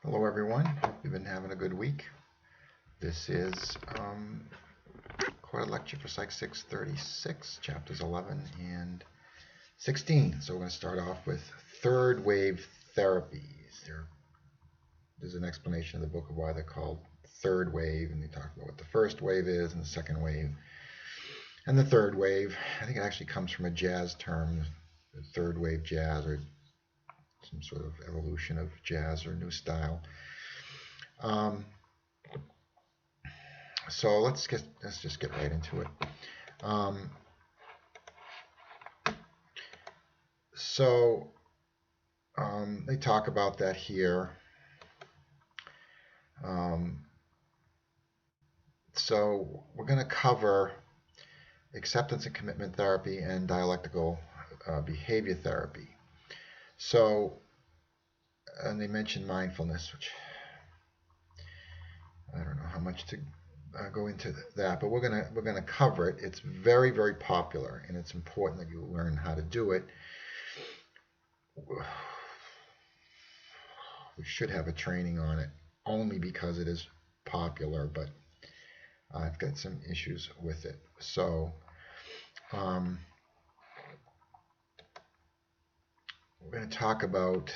Hello everyone, hope you've been having a good week. This is quarter lecture for Psych636, chapters 11 and 16. So we're going to start off with third wave therapies. There's an explanation in the book of why they're called third wave, and they talk about what the first wave is and the second wave. And the third wave, I think it actually comes from a jazz term, third wave jazz, or some sort of evolution of jazz or new style. So let's just get right into it. They talk about that here. So we're going to cover acceptance and commitment therapy and dialectical behavior therapy. So, and they mentioned mindfulness, which I don't know how much to go into that, but we're gonna cover it. It's very, very popular, and it's important that you learn how to do it. We should have a training on it only because it is popular, but I've got some issues with it. So we're going to talk about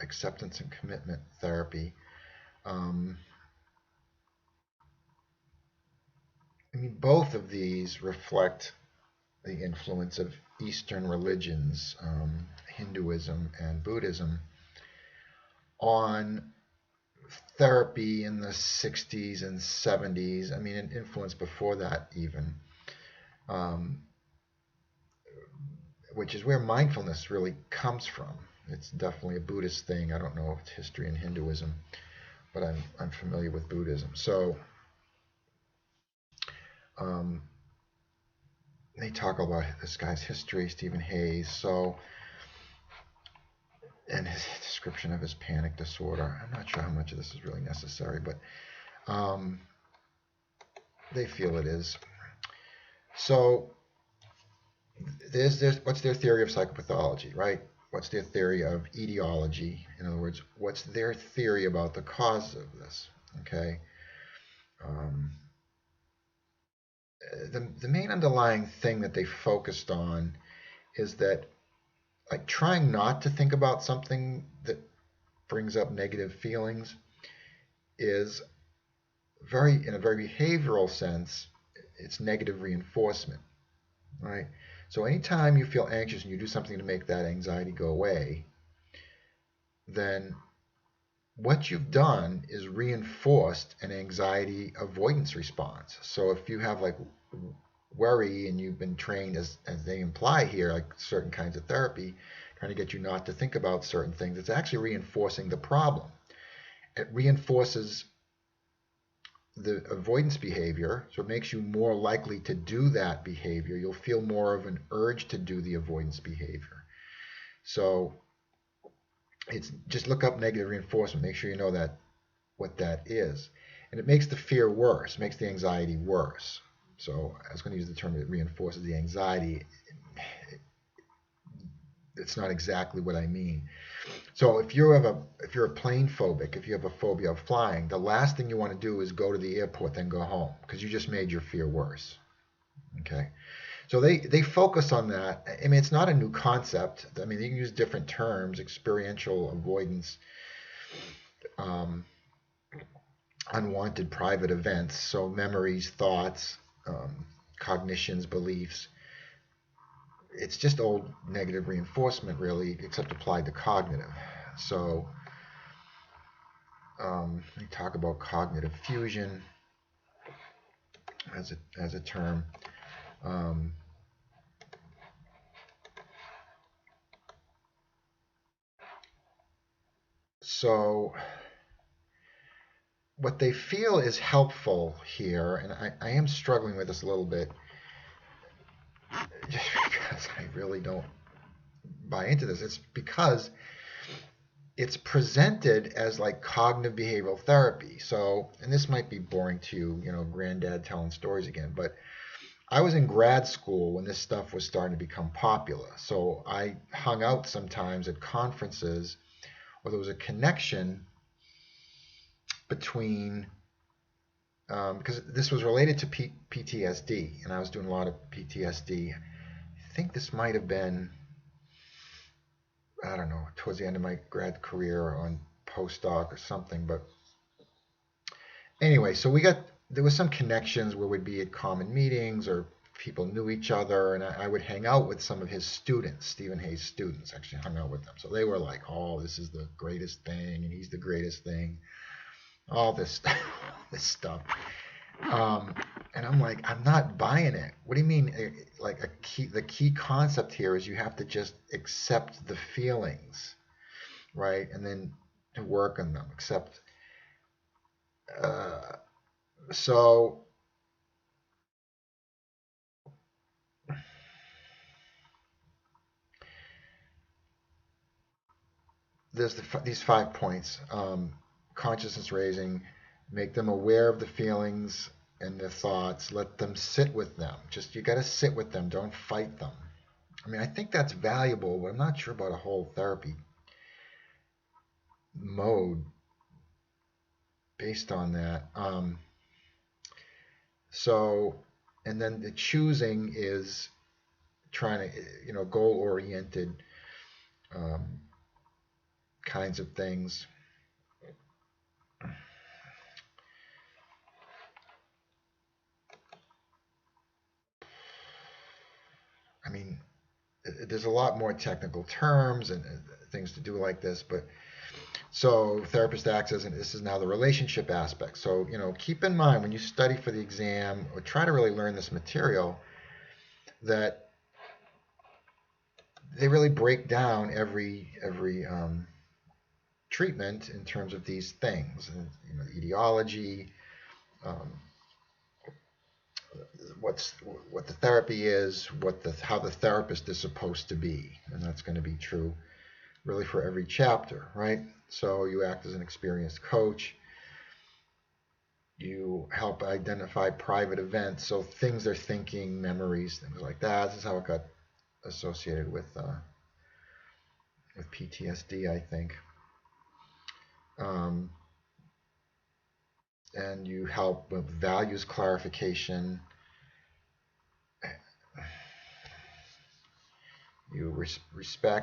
acceptance and commitment therapy. I mean, both of these reflect the influence of Eastern religions, Hinduism and Buddhism, on therapy in the 60s and 70s. I mean, an influence before that even, which is where mindfulness really comes from. It's definitely a Buddhist thing. I don't know if it's history in Hinduism, but I'm familiar with Buddhism. So they talk about this guy's history, Stephen Hayes. So, and his description of his panic disorder. I'm not sure how much of this is really necessary, but they feel it is. So there's what's their theory of psychopathology, right? What's their theory of etiology? In other words, what's their theory about the cause of this? Okay. The main underlying thing that they focused on is that, like, trying not to think about something that brings up negative feelings is in a very behavioral sense, it's negative reinforcement, right? So anytime you feel anxious and you do something to make that anxiety go away, then what you've done is reinforced an anxiety avoidance response. So if you have like worry and you've been trained, as they imply here, like certain kinds of therapy, trying to get you not to think about certain things, it's actually reinforcing the problem. It reinforces the avoidance behavior, so it makes you more likely to do that behavior. You'll feel more of an urge to do the avoidance behavior. So it's just look up negative reinforcement, make sure you know that what that is. And it makes the fear worse, makes the anxiety worse. So I was going to use the term that reinforces the anxiety. It's not exactly what I mean. So if you're a plane phobic, if you have a phobia of flying, the last thing you want to do is go to the airport, then go home, because you just made your fear worse. Okay. So they focus on that. I mean, it's not a new concept. I mean, you can use different terms: experiential avoidance, unwanted private events, so memories, thoughts, cognitions, beliefs. It's just old negative reinforcement, really, except applied to cognitive. So we talk about cognitive fusion as a term. So what they feel is helpful here, and I am struggling with this a little bit, just because I really don't buy into this. It's because it's presented as like cognitive behavioral therapy. So, and this might be boring to you, granddad telling stories again, but I was in grad school when this stuff was starting to become popular. So I hung out sometimes at conferences where there was a connection between, because this was related to PTSD, and I was doing a lot of PTSD. I think this might have been, I don't know, towards the end of my grad career or on postdoc or something. But anyway, so there was some connections where we'd be at common meetings or people knew each other, and I would hang out with some of his students, Stephen Hay's students. Actually hung out with them. So they were like, oh, this is the greatest thing, and he's the greatest thing. All this, this stuff. And I'm like, I'm not buying it. What do you mean? Like the key concept here is you have to just accept the feelings, right? And then to work on them. So there's these 5 points. Consciousness raising, make them aware of the feelings and their thoughts, let them sit with them. You got to sit with them, don't fight them. I mean, I think that's valuable, but I'm not sure about a whole therapy mode based on that. And then the choosing is trying to, goal-oriented kinds of things. I mean, there's a lot more technical terms and things to do like this, but so therapist acts as, and this is now the relationship aspect. So, keep in mind when you study for the exam or try to really learn this material that they really break down every treatment in terms of these things, and, etiology, what the therapy is, how the therapist is supposed to be, and that's going to be true really for every chapter, right? So you act as an experienced coach. You help identify private events, so things they're thinking, memories, things like that. This is how it got associated with PTSD, I think. And you help with values clarification. You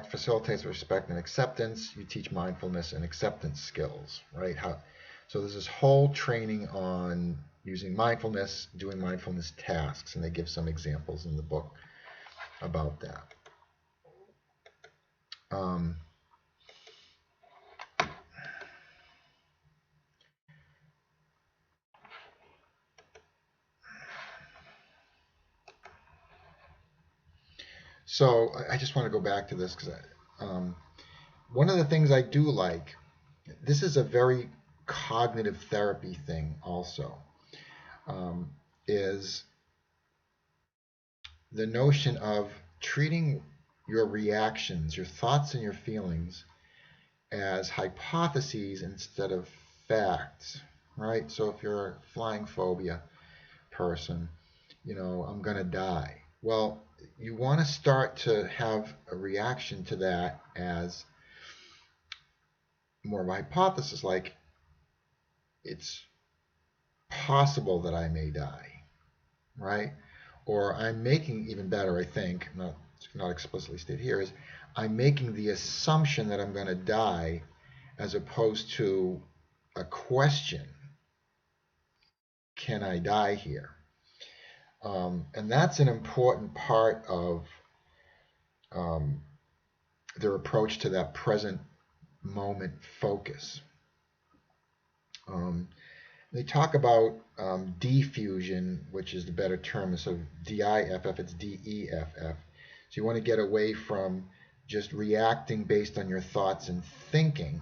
facilitates respect and acceptance. You teach mindfulness and acceptance skills, right? So there's this whole training on using mindfulness, doing mindfulness tasks, and they give some examples in the book about that. So I just want to go back to this because one of the things I do like, this is a very cognitive therapy thing also, is the notion of treating your reactions, your thoughts and your feelings as hypotheses instead of facts, right? So if you're a flying phobia person, I'm going to die. Well, you want to start to have a reaction to that as more of a hypothesis, like it's possible that I may die, right? Or I'm making, even better, I think, not explicitly stated here, is I'm making the assumption that I'm going to die as opposed to a question, can I die here? And that's an important part of their approach to that present moment focus. They talk about diffusion, which is the better term. So DIFF, it's DEFF. So you want to get away from just reacting based on your thoughts and thinking,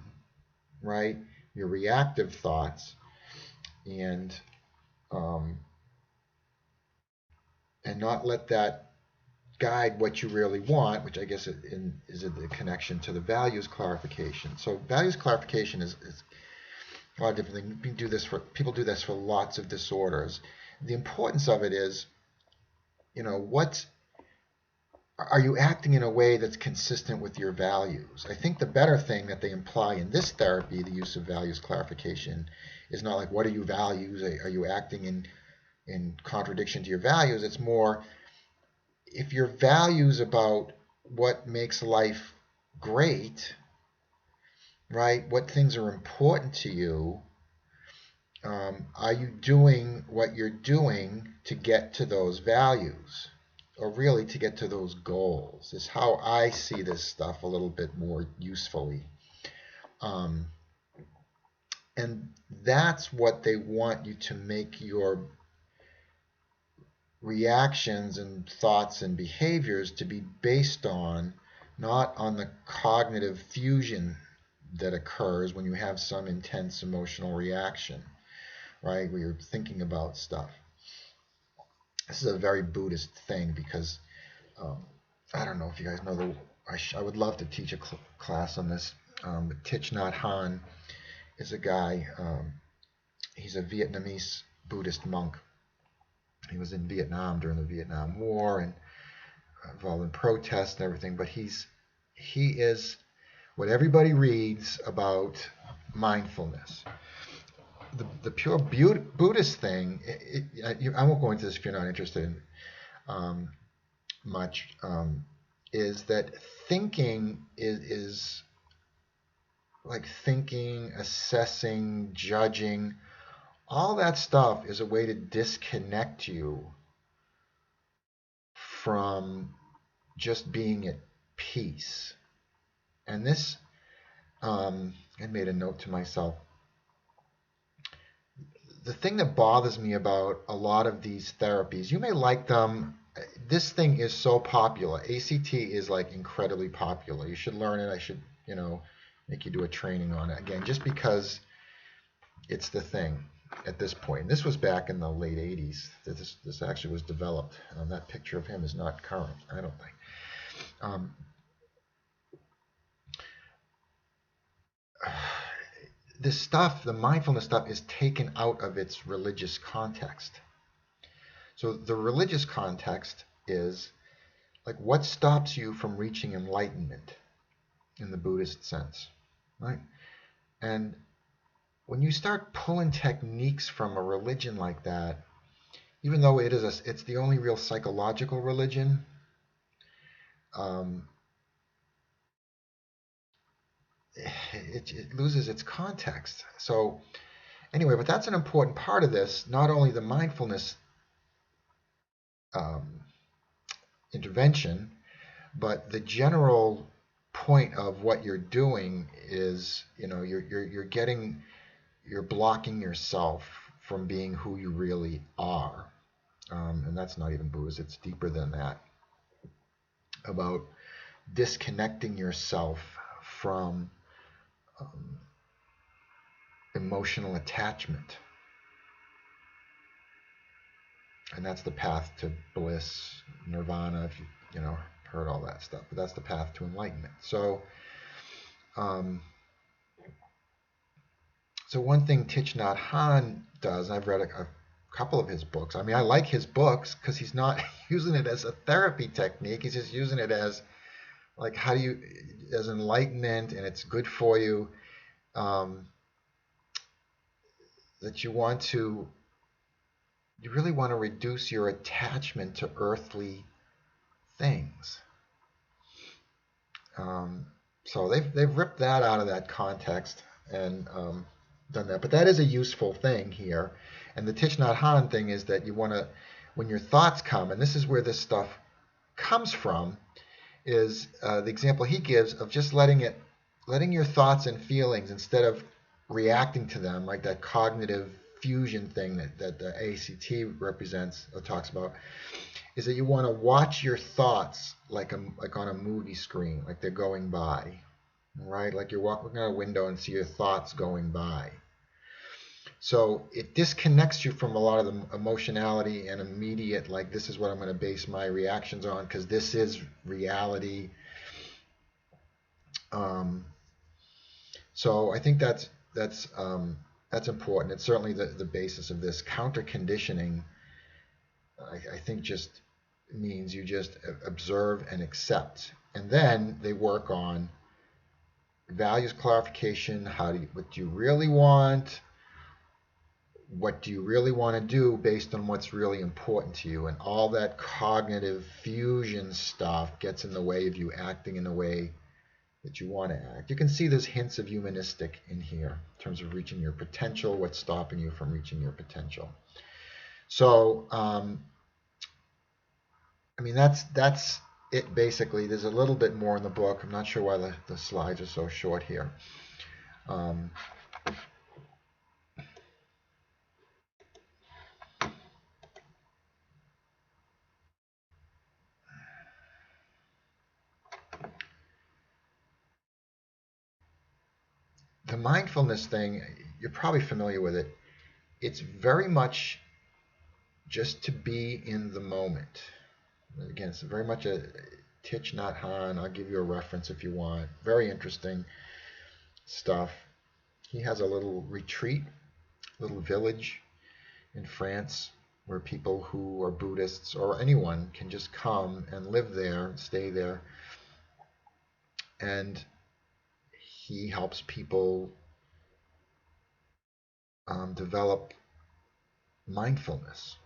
right? Your reactive thoughts, and not let that guide what you really want, which I guess is the connection to the values clarification. So values clarification is a lot of different things. People do this for lots of disorders. The importance of it is, are you acting in a way that's consistent with your values? I think the better thing that they imply in this therapy, the use of values clarification, is not like, what are your values? Are you acting in contradiction to your values? It's more, if your values about what makes life great, right? What things are important to you? Are you doing what you're doing to get to those values, or really to get to those goals? Is how I see this stuff a little bit more usefully. And that's what they want you to make your reactions and thoughts and behaviors to be based on, not on the cognitive fusion that occurs when you have some intense emotional reaction, right? Where you're thinking about stuff. This is a very Buddhist thing because I don't know if you guys know I would love to teach a class on this. But Thich Nhat Hanh is a guy. He's a Vietnamese Buddhist monk. He was in Vietnam during the Vietnam War and involved in protests and everything. But he is what everybody reads about mindfulness. The pure Buddhist thing, I won't go into this if you're not interested in much, is that thinking is like thinking, assessing, judging. All that stuff is a way to disconnect you from just being at peace. And this, I made a note to myself. The thing that bothers me about a lot of these therapies, you may like them. This thing is so popular. ACT is like incredibly popular. You should learn it. I should, make you do a training on it again, just because it's the thing at this point. And this was back in the late 80s. This actually was developed. That picture of him is not current, I don't think. This stuff, the mindfulness stuff, is taken out of its religious context. So the religious context is like, what stops you from reaching enlightenment in the Buddhist sense, right? And when you start pulling techniques from a religion like that, even though it's the only real psychological religion, it loses its context. So anyway, but that's an important part of this. Not only the mindfulness intervention, but the general point of what you're doing is, you're blocking yourself from being who you really are. And that's not even Buddhist, it's deeper than that. About disconnecting yourself from emotional attachment. And that's the path to bliss, nirvana, if you heard all that stuff. But that's the path to enlightenment. So, so one thing Thich Nhat Hanh does, and I've read a couple of his books. I mean, I like his books because he's not using it as a therapy technique. He's just using it as like, as enlightenment, and it's good for you. That you really want to reduce your attachment to earthly things. So they've ripped that out of that context and done that. But that is a useful thing here. And the Thich Nhat Hanh thing is that you want to, when your thoughts come, and this is where this stuff comes from, is the example he gives of just letting your thoughts and feelings, instead of reacting to them, like that cognitive fusion thing that the ACT represents or talks about, is that you want to watch your thoughts like on a movie screen, like they're going by, right? Like you're walking out a window and see your thoughts going by. So it disconnects you from a lot of the emotionality and immediate, like, this is what I'm going to base my reactions on because this is reality. So I think that's important. It's certainly the basis of this. Counter conditioning, I think, just means you just observe and accept, and then they work on values clarification. What do you really want? what do you really want to do based on what's really important to you, and all that cognitive fusion stuff gets in the way of you acting in the way that you want to act. You can see there's hints of humanistic in here in terms of reaching your potential, what's stopping you from reaching your potential. So, I mean, that's it basically. There's a little bit more in the book. I'm not sure why the slides are so short here. Um, the mindfulness thing, you're probably familiar with it. It's very much just to be in the moment. Again, it's very much a Thich Nhat Hanh. I'll give you a reference if you want. Very interesting stuff. He has a little retreat, little village in France where people who are Buddhists or anyone can just come and live there, stay there, and he helps people develop mindfulness.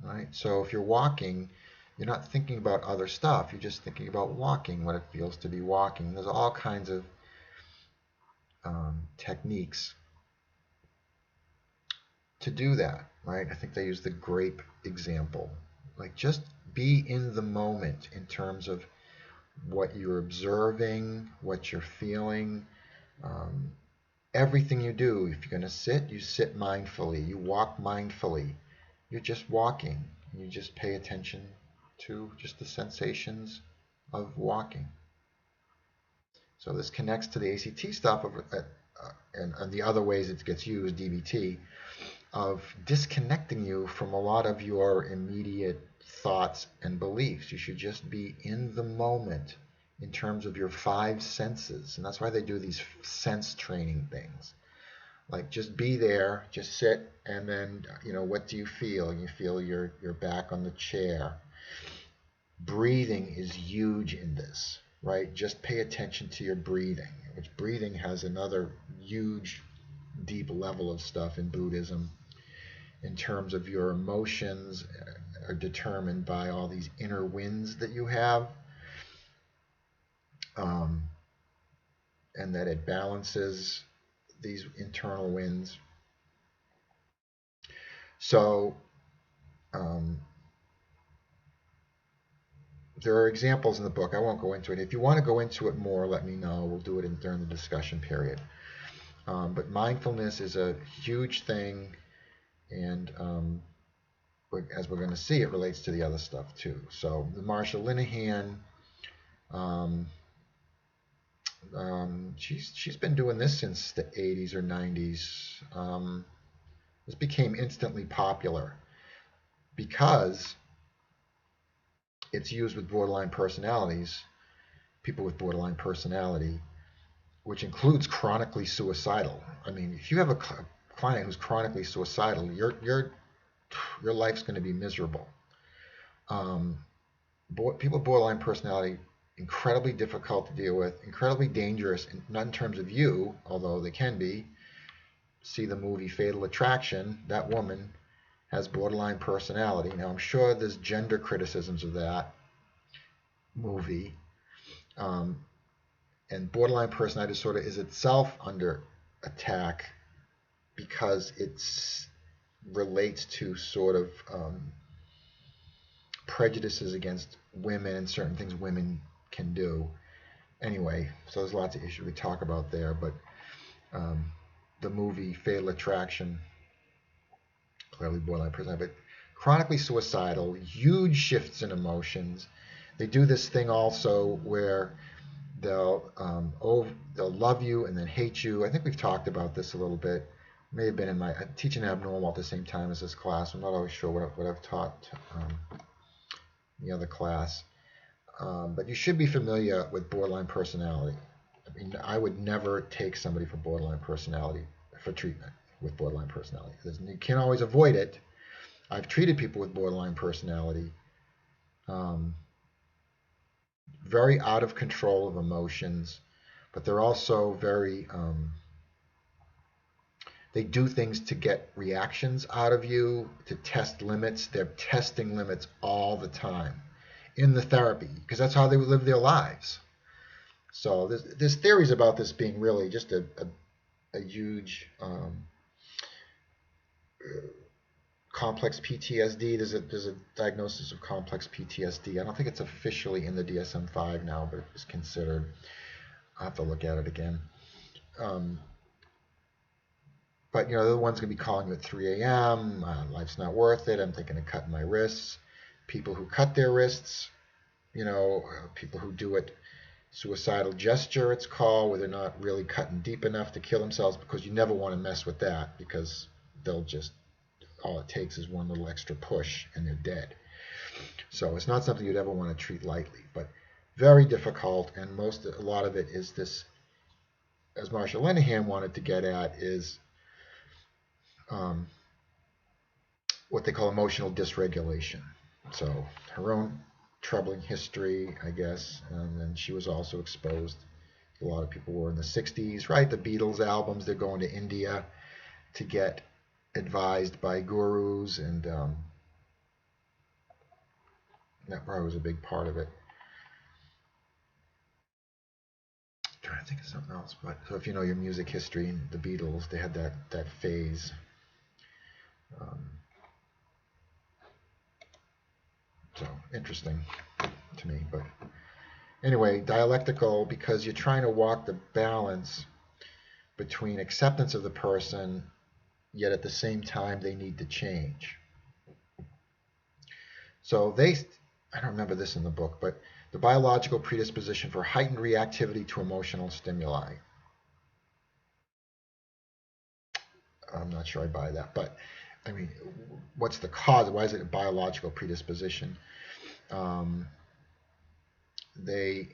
Right? So if you're walking, you're not thinking about other stuff. You're just thinking about walking, what it feels to be walking. There's all kinds of techniques to do that, right? I think they use the grape example. Like just be in the moment in terms of what you're observing, what you're feeling. Everything you do, if you're going to sit, you sit mindfully. You walk mindfully. You're just walking. You just pay attention to just the sensations of walking. So this connects to the ACT stuff and the other ways it gets used, DBT, of disconnecting you from a lot of your immediate thoughts and beliefs. You should just be in the moment in terms of your five senses. And that's why they do these sense training things. Like just be there, just sit, and then, what do you feel? You feel your back on the chair. Breathing is huge in this, right? Just pay attention to your breathing, which breathing has another huge, deep level of stuff in Buddhism in terms of your emotions are determined by all these inner winds that you have, and that it balances these internal winds. So there are examples in the book. I won't go into it. If you want to go into it more, let me know. We'll do it during the discussion period. But mindfulness is a huge thing, and as we're going to see, it relates to the other stuff too. So the Marsha Linehan, she's been doing this since the 80s or 90s. This became instantly popular because it's used with borderline personalities, people with borderline personality, which includes chronically suicidal. I mean, if you have a client who's chronically suicidal, your life's going to be miserable. People with borderline personality, incredibly difficult to deal with, incredibly dangerous, not in terms of you, although they can be. See the movie Fatal Attraction. That woman has borderline personality. Now, I'm sure there's gender criticisms of that movie. And borderline personality disorder is itself under attack because it relates to sort of prejudices against women and certain things women can do. Anyway, so there's lots of issues we talk about there, but the movie Fatal Attraction, clearly borderline personality, but chronically suicidal, huge shifts in emotions. They do this thing also where they'll love you and then hate you. I think we've talked about this a little bit. May have been in my teaching abnormal at the same time as this class. I'm not always sure what I've taught the other class. But you should be familiar with borderline personality. I mean, I would never take somebody for borderline personality for treatment with borderline personality. You can't always avoid it. I've treated people with borderline personality. Very out of control of emotions, but they're also very They do things to get reactions out of you, to test limits. They're testing limits all the time in the therapy because that's how they live their lives. So there's theories about this being really just a huge complex PTSD. There's a diagnosis of complex PTSD. I don't think it's officially in the DSM-5 now, but it's considered. I'll have to look at it again. But you know, the one's gonna be calling you at 3 a.m. Life's not worth it. I'm thinking of cutting my wrists. People who cut their wrists, you know, people who do it suicidal gesture, it's called, where they're not really cutting deep enough to kill themselves, because you never want to mess with that, because they'll just, all it takes is one little extra push and they're dead. So it's not something you'd ever want to treat lightly, but very difficult. And a lot of it is this, as Marsha Linehan wanted to get at, is what they call emotional dysregulation. So her own troubling history, I guess, and then she was also exposed. A lot of people were in the 60s, right? The Beatles albums, they're going to India to get advised by gurus, and that probably was a big part of it. I'm trying to think of something else, but so if you know your music history, the Beatles, they had that phase. So interesting to me, but anyway, dialectical, because you're trying to walk the balance between acceptance of the person, yet at the same time they need to change. So I don't remember this in the book, but the biological predisposition for heightened reactivity to emotional stimuli. I'm not sure I buy that, but I mean, what's the cause? Why is it a biological predisposition? They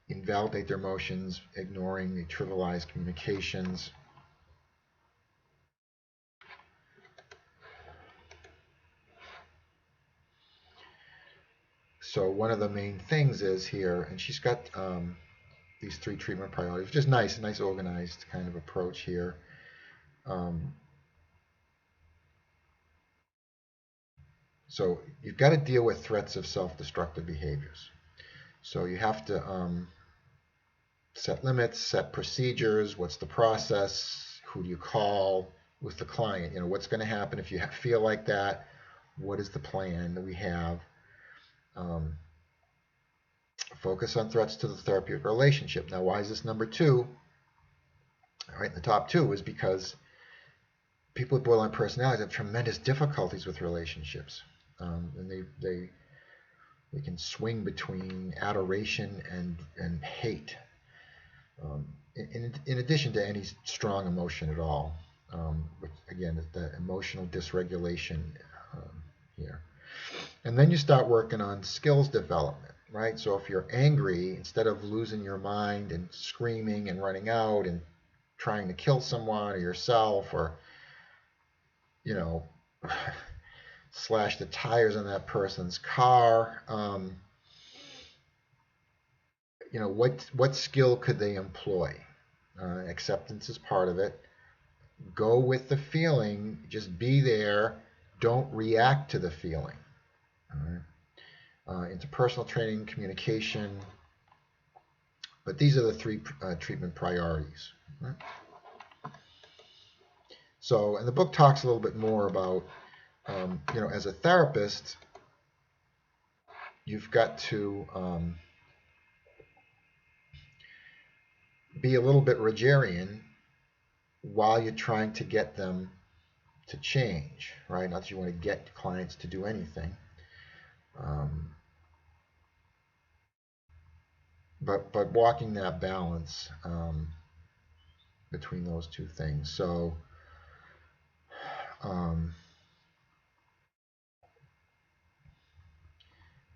invalidate their emotions, ignoring the trivialized communications. So one of the main things is here, and she's got these 3 treatment priorities, which is nice, a nice organized kind of approach here. So you've got to deal with threats of self-destructive behaviors. So you have to set limits, set procedures. What's the process? Who do you call with the client? You know, what's going to happen if you feel like that? What is the plan that we have? Focus on threats to the therapeutic relationship. Now, why is this number 2? Right in the top 2 is because people with borderline personalities have tremendous difficulties with relationships, and they can swing between adoration and hate, in addition to any strong emotion at all, which again is the emotional dysregulation here. And then you start working on skills development, right? So if you're angry, instead of losing your mind and screaming and running out and trying to kill someone or yourself, or you know, slash the tires on that person's car, you know, what skill could they employ? Acceptance is part of it. Go with the feeling, just be there, don't react to the feeling. All right. Interpersonal training, communication, but these are the 3 treatment priorities. Right? So, and the book talks a little bit more about, you know, as a therapist, you've got to be a little bit Rogerian while you're trying to get them to change, right? Not that you want to get clients to do anything, but walking that balance between those 2 things. So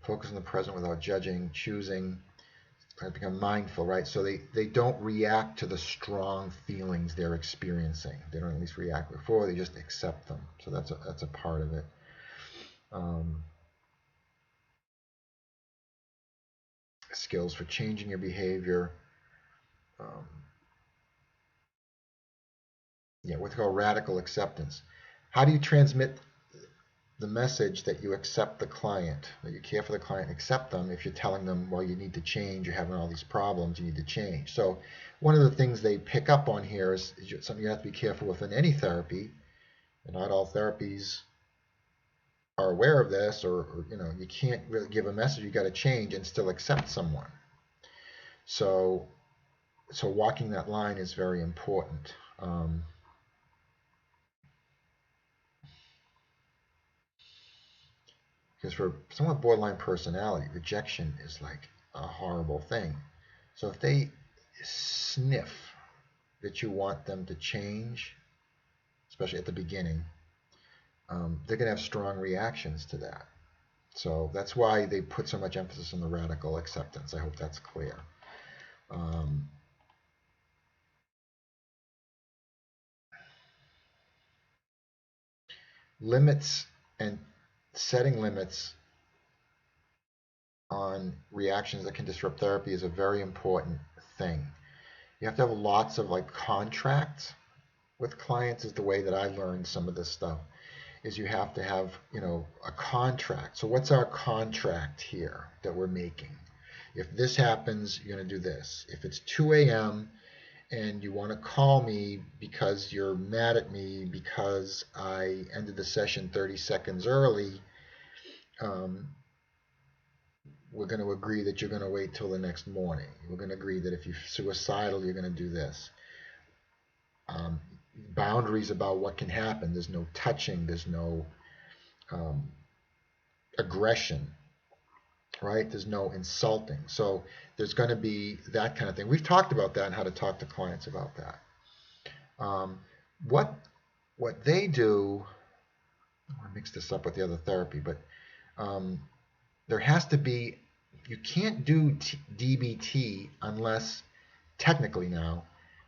focus on the present without judging, choosing, become mindful, right? So they don't react to the strong feelings they're experiencing. They don't at least react before, they just accept them. So that's a part of it. Skills for changing your behavior. what's called radical acceptance. How do you transmit the message that you accept the client, that you care for the client, accept them, if you're telling them, well, you need to change, you're having all these problems, you need to change? So one of the things they pick up on here is something you have to be careful with in any therapy, and not all therapies are aware of this, or you can't really give a message you got to change and still accept someone. So walking that line is very important. Because for someone with borderline personality, rejection is like a horrible thing. So if they sniff that you want them to change, especially at the beginning, they're going to have strong reactions to that. So that's why they put so much emphasis on the radical acceptance. I hope that's clear. Limits and setting limits on reactions that can disrupt therapy is a very important thing. You have to have lots of contracts with clients, is the way that I learned some of this stuff, is you have to have, a contract. So what's our contract here that we're making? If this happens, you're going to do this. If it's 2 a.m. and you want to call me because you're mad at me because I ended the session 30 seconds early, we're going to agree that you're going to wait till the next morning. We're going to agree that if you're suicidal, you're going to do this. Boundaries about what can happen. There's no touching. There's no aggression, right? There's no insulting. So there's going to be that kind of thing. We've talked about that and how to talk to clients about that. What they do, I want to mix this up with the other therapy, but there has to be, you can't do DBT unless, technically now,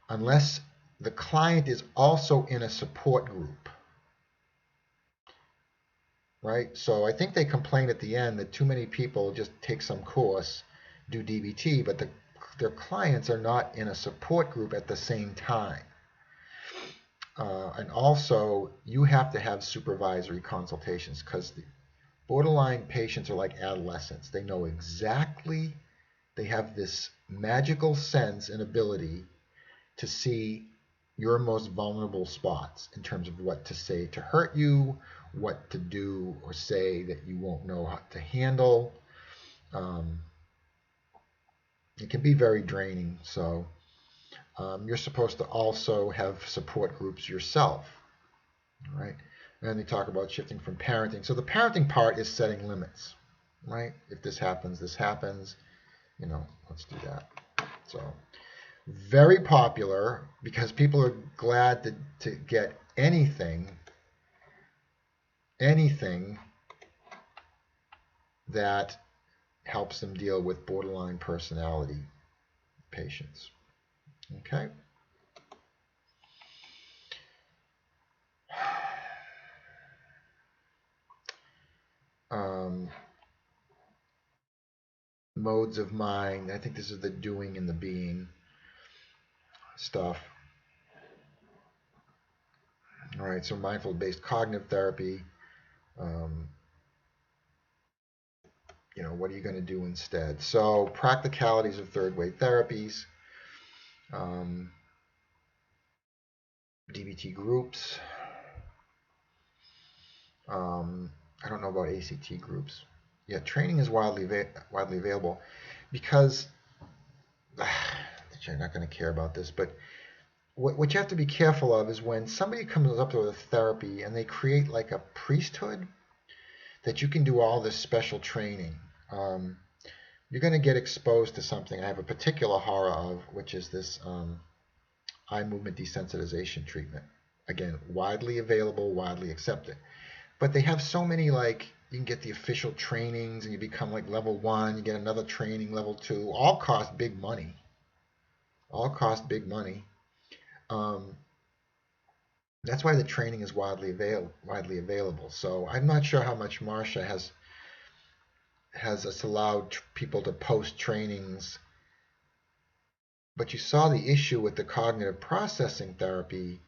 unless the client is also in a support group, right? So I think they complain at the end that too many people just take some course, do DBT, but their clients are not in a support group at the same time. And also, you have to have supervisory consultations, because the borderline patients are like adolescents. They know exactly, they have this magical sense and ability to see your most vulnerable spots in terms of what to say to hurt you, what to do or say that you won't know how to handle. It can be very draining. So you're supposed to also have support groups yourself, right? And then they talk about shifting from parenting. So the parenting part is setting limits, right? If this happens, this happens. Let's do that. So very popular, because people are glad to get anything that helps them deal with borderline personality patients. Okay. Modes of mind. I think this is the doing and the being stuff. All right, so mindful-based cognitive therapy. What are you going to do instead? So practicalities of third-wave therapies. DBT groups. I don't know about ACT groups. Yeah, training is widely available, because you're not going to care about this, but what you have to be careful of is when somebody comes up with a therapy and they create like a priesthood that you can do all this special training. You're going to get exposed to something I have a particular horror of, which is this eye movement desensitization treatment. Again, widely available, widely accepted. But they have so many, you can get the official trainings and you become like level 1, you get another training, level 2, all cost big money. That's why the training is widely available. So I'm not sure how much Marcia has us allowed people to post trainings. But you saw the issue with the cognitive processing therapy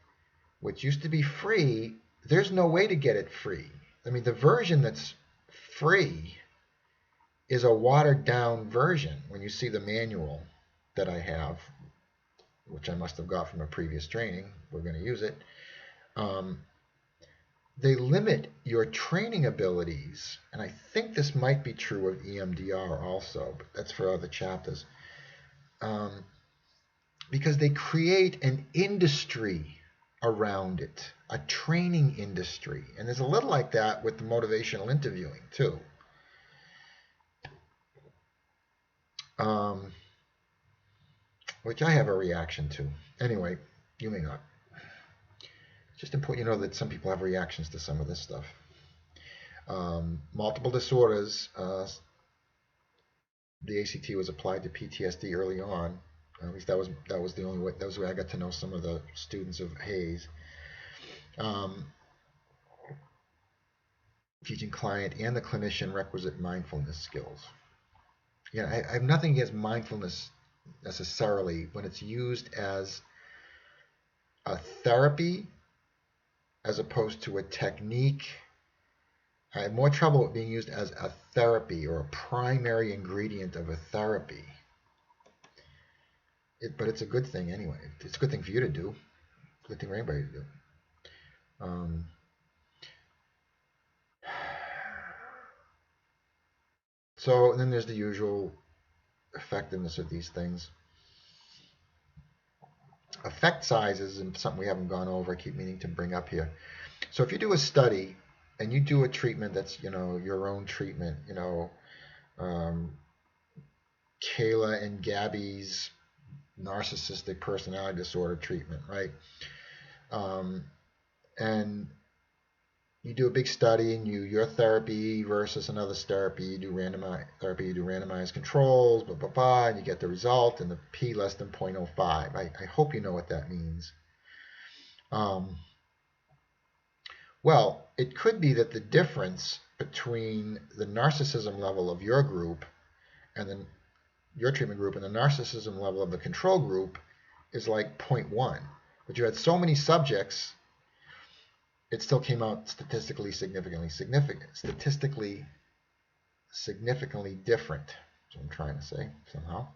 which used to be free, there's no way to get it free. I mean, the version that's free is a watered down version. When you see the manual that I have, which I must have got from a previous training, we're going to use it. They limit your training abilities, and I think this might be true of EMDR also, but that's for other chapters, because they create an industry around it, a training industry. And there's a little like that with the motivational interviewing too. Which I have a reaction to. Anyway, you may not. It's just important you know that some people have reactions to some of this stuff. Multiple disorders. The ACT was applied to PTSD early on. At least that was the only way. That was the way I got to know some of the students of Hayes. Teaching client and the clinician requisite mindfulness skills. Yeah, I have nothing against mindfulness necessarily when it's used as a therapy as opposed to a technique. I have more trouble with being used as a therapy or a primary ingredient of a therapy. But it's a good thing anyway. It's a good thing for you to do. It's a good thing for anybody to do. So then there's the usual effectiveness of these things. Effect sizes and something we haven't gone over. I keep meaning to bring up here. So if you do a study and you do a treatment that's your own treatment, Kayla and Gabby's narcissistic personality disorder treatment, right? And you do a big study and your therapy versus another therapy, you do randomized controls, blah, blah, blah, and you get the result and the p less than 0.05. I hope you know what that means. Well, it could be that the difference between the narcissism level of your group and then your treatment group and the narcissism level of the control group is like 0.1. But you had so many subjects, it still came out statistically significantly different. That's what I'm trying to say somehow.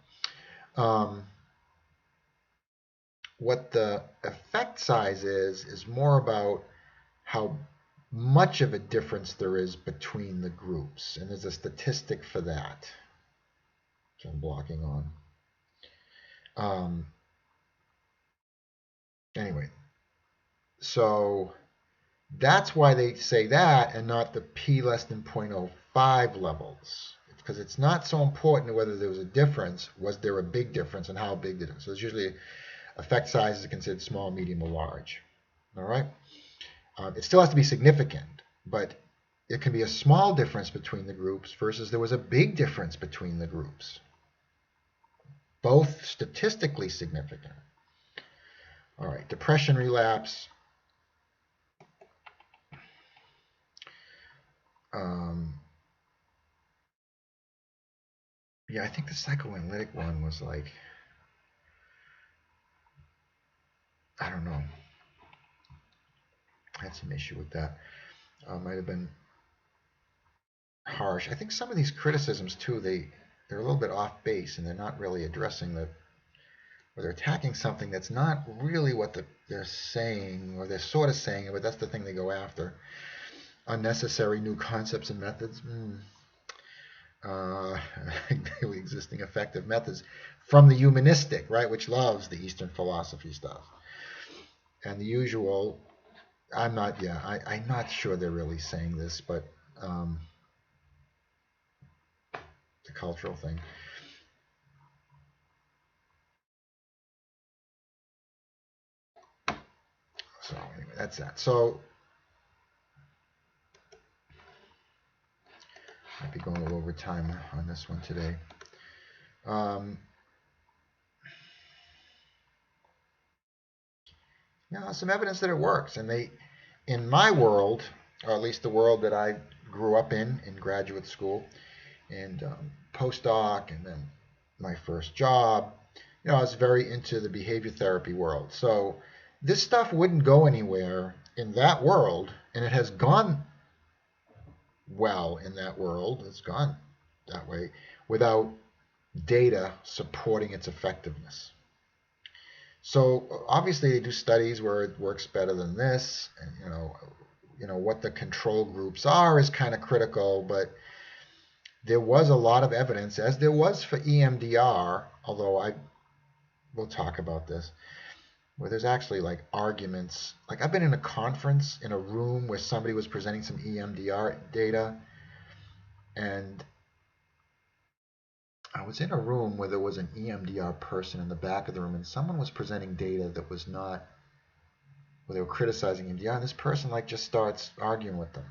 What the effect size is more about how much of a difference there is between the groups, and there's a statistic for that. So I'm blocking on. Anyway, so that's why they say that and not the p less than 0.05 levels. Because it's not so important whether there was a difference. Was there a big difference, and how big did it? So it's usually effect size is considered small, medium, or large. All right. It still has to be significant, but it can be a small difference between the groups versus there was a big difference between the groups. Both statistically significant. All right, depression relapse. Yeah, I think the psychoanalytic one was like, I don't know. I had some issue with that. Might have been harsh. I think some of these criticisms too, they're a little bit off base, and they're not really addressing or they're attacking something that's not really what they're saying, or they're sort of saying it, but that's the thing they go after. Unnecessary new concepts and methods. Daily existing effective methods from the humanistic, right, which loves the Eastern philosophy stuff. And the usual, I'm not sure they're really saying this, but the cultural thing. So anyway, that's that. So I'll be going a little over time on this one today. Some evidence that it works, and in my world, or at least the world that I grew up in graduate school, and postdoc, and then my first job, I was very into the behavior therapy world. So this stuff wouldn't go anywhere in that world, and it has gone well in that world. It's gone that way without data supporting its effectiveness. So obviously they do studies where it works better than this, and what the control groups are is kind of critical, but there was a lot of evidence, as there was for EMDR, although we'll talk about this, where there's actually like arguments. Like I've been in a conference in a room where somebody was presenting some EMDR data, and I was in a room where there was an EMDR person in the back of the room, and someone was presenting data that was not, where they were criticizing EMDR, and this person like just starts arguing with them.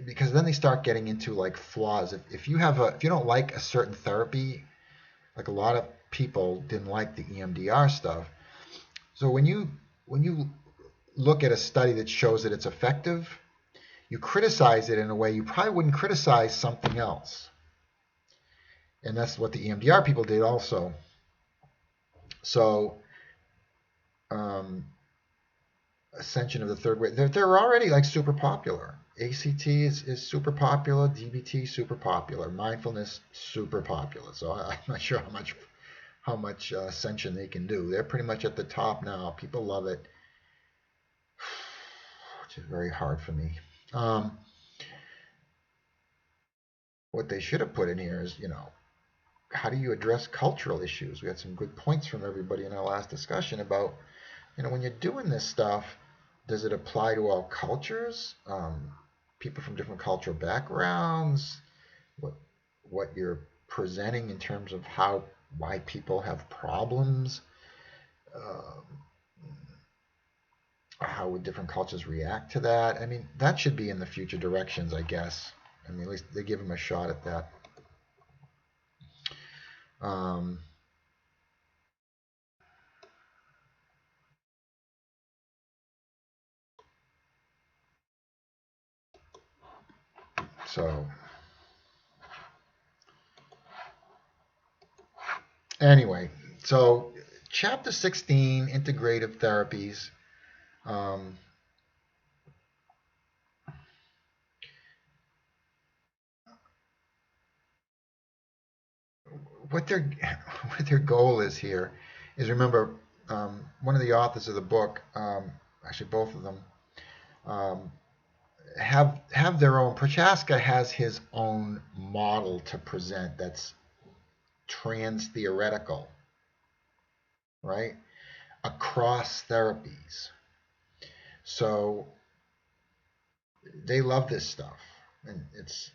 Because then they start getting into like flaws. If you don't like a certain therapy, like a lot of people didn't like the EMDR stuff. So when you look at a study that shows that it's effective, you criticize it in a way you probably wouldn't criticize something else. And that's what the EMDR people did also. So Ascension of the Third Way, they're already like super popular. ACT is super popular, DBT super popular, mindfulness super popular. So I'm not sure how much ascension they can do. They're pretty much at the top now. People love it, which is very hard for me. What they should have put in here is, how do you address cultural issues? We had some good points from everybody in our last discussion about, when you're doing this stuff, does it apply to all cultures? People from different cultural backgrounds? What you're presenting in terms of why people have problems? How would different cultures react to that? I mean, that should be in the future directions, I guess. I mean, at least they give them a shot at that. So anyway, so chapter 16, integrative therapies. What their goal is here is, remember, one of the authors of the book, actually both of them, have their own. Prochaska has his own model to present that's trans-theoretical, right, across therapies. So they love this stuff, and it's,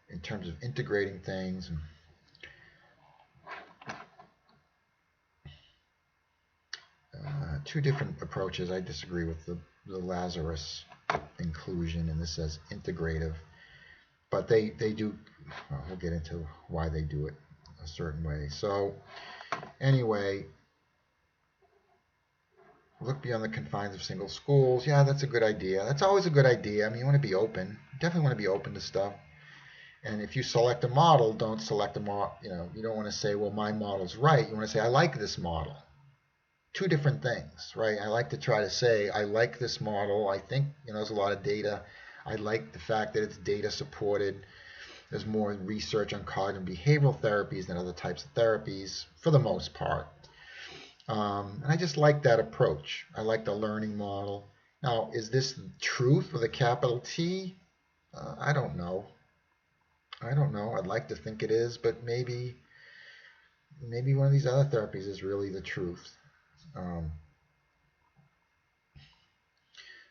in terms of integrating things. And two different approaches. I disagree with the Lazarus inclusion, and this says integrative. But they do, well, we'll get into why they do it a certain way. So anyway, look beyond the confines of single schools. Yeah, that's a good idea. That's always a good idea. I mean, you want to be open. You definitely want to be open to stuff. And if you select a model, don't select a model. You don't want to say, well, my model's right. You want to say, I like this model. Two different things, right? I like to try to say, I like this model. I think, there's a lot of data. I like the fact that it's data supported. There's more research on cognitive behavioral therapies than other types of therapies, for the most part. And I just like that approach. I like the learning model. Now, is this truth with a capital T? I don't know. I'd like to think it is, but maybe one of these other therapies is really the truth.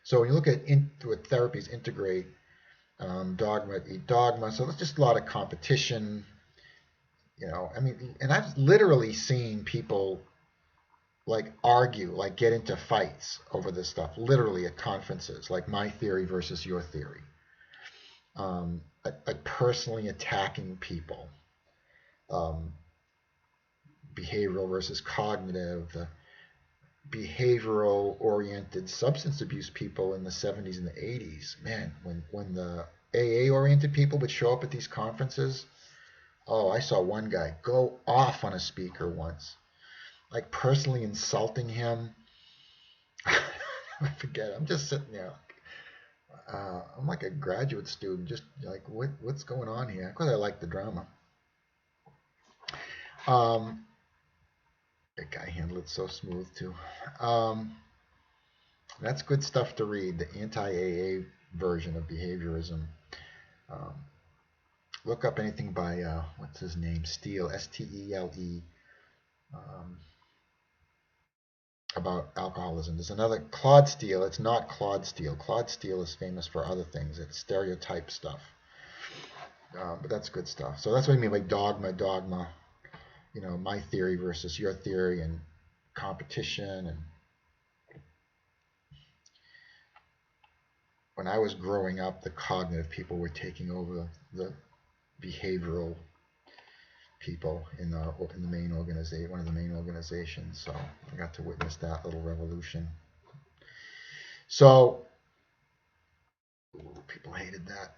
So when you look at what therapies integrate, dogma eat dogma. So there's just a lot of competition. I mean, and I've literally seen people like argue, like get into fights over this stuff, literally at conferences, like my theory versus your theory. Like personally attacking people. Behavioral versus cognitive. The behavioral-oriented substance abuse people in the 70s and the 80s, man, when the AA-oriented people would show up at these conferences, Oh, I saw one guy go off on a speaker once, like personally insulting him. I forget. I'm just sitting there. I'm like a graduate student, just like what's going on here? Because I like the drama. Um, that guy handled it so smooth too. Um, that's good stuff to read. The anti-AA version of behaviorism. Um, look up anything by what's his name? Steele, Stele, about alcoholism. There's another Claude Steele. It's not Claude Steele. Claude Steele is famous for other things. It's stereotype stuff. But that's good stuff. So that's what I mean by dogma. You know, my theory versus your theory, and competition. And when I was growing up, the cognitive people were taking over the behavioral people in the main organization, one of the main organizations. So I got to witness that little revolution. So people hated that.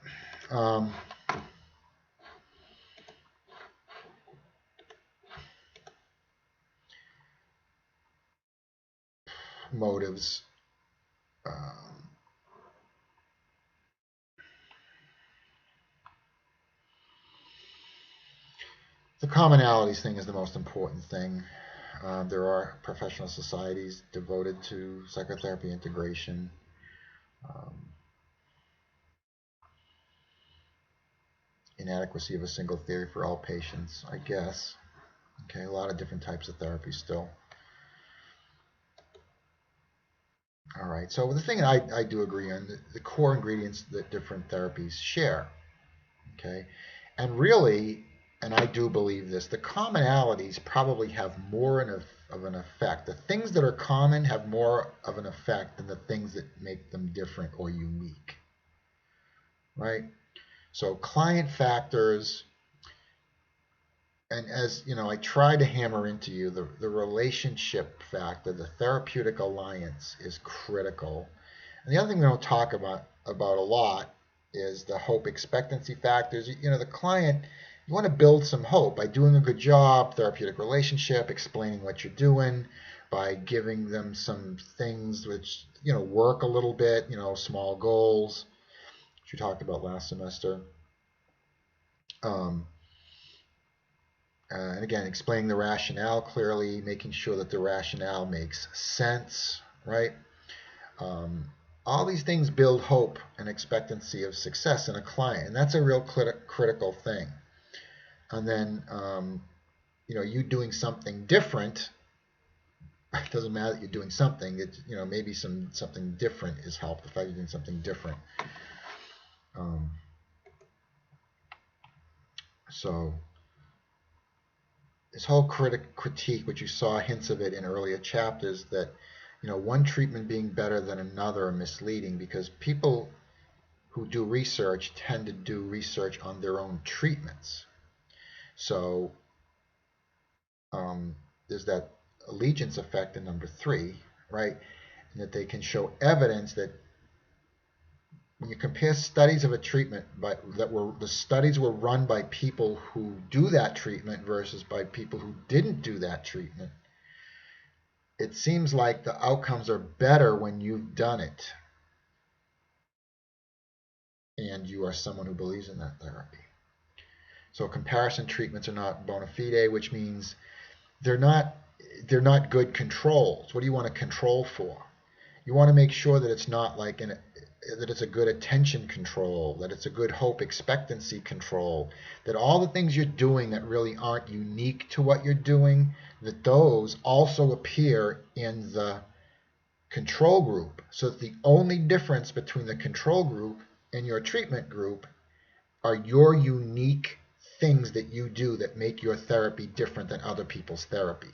Motives. The commonalities thing is the most important thing. There are professional societies devoted to psychotherapy integration. Inadequacy of a single theory for all patients, I guess. Okay, a lot of different types of therapy still. All right, so the thing I do agree on, the core ingredients that different therapies share. Okay, and really, and I do believe this, the commonalities probably have more of an effect. The things that are common have more of an effect than the things that make them different or unique. Right? So client factors, and as you know, I try to hammer into you, the relationship factor, the therapeutic alliance is critical. And the other thing we don't talk about a lot is the hope expectancy factors. You know, the client, you want to build some hope by doing a good job, therapeutic relationship, explaining what you're doing, by giving them some things which, you know, work a little bit, you know, small goals, which we talked about last semester. Um, and again, explaining the rationale clearly, making sure that the rationale makes sense, right? Um, all these things build hope and expectancy of success in a client, and that's a real critical thing. And then, you know, you doing something different. It doesn't matter that you're doing something. You know, maybe something different is helped. The fact you're doing something different. So this whole critique, which you saw hints of it in earlier chapters, that you know, one treatment being better than another are misleading, because people who do research tend to do research on their own treatments. So there's that allegiance effect in number 3, right? And that they can show evidence that when you compare studies of a treatment, but the studies were run by people who do that treatment versus by people who didn't do that treatment, it seems like the outcomes are better when you've done it and you are someone who believes in that therapy. So comparison treatments are not bona fide, which means they're not good controls. What do you want to control for? You want to make sure that it's not like that it's a good attention control, that it's a good hope expectancy control, that all the things you're doing that really aren't unique to what you're doing, that those also appear in the control group, so that the only difference between the control group and your treatment group are your unique things that you do that make your therapy different than other people's therapy,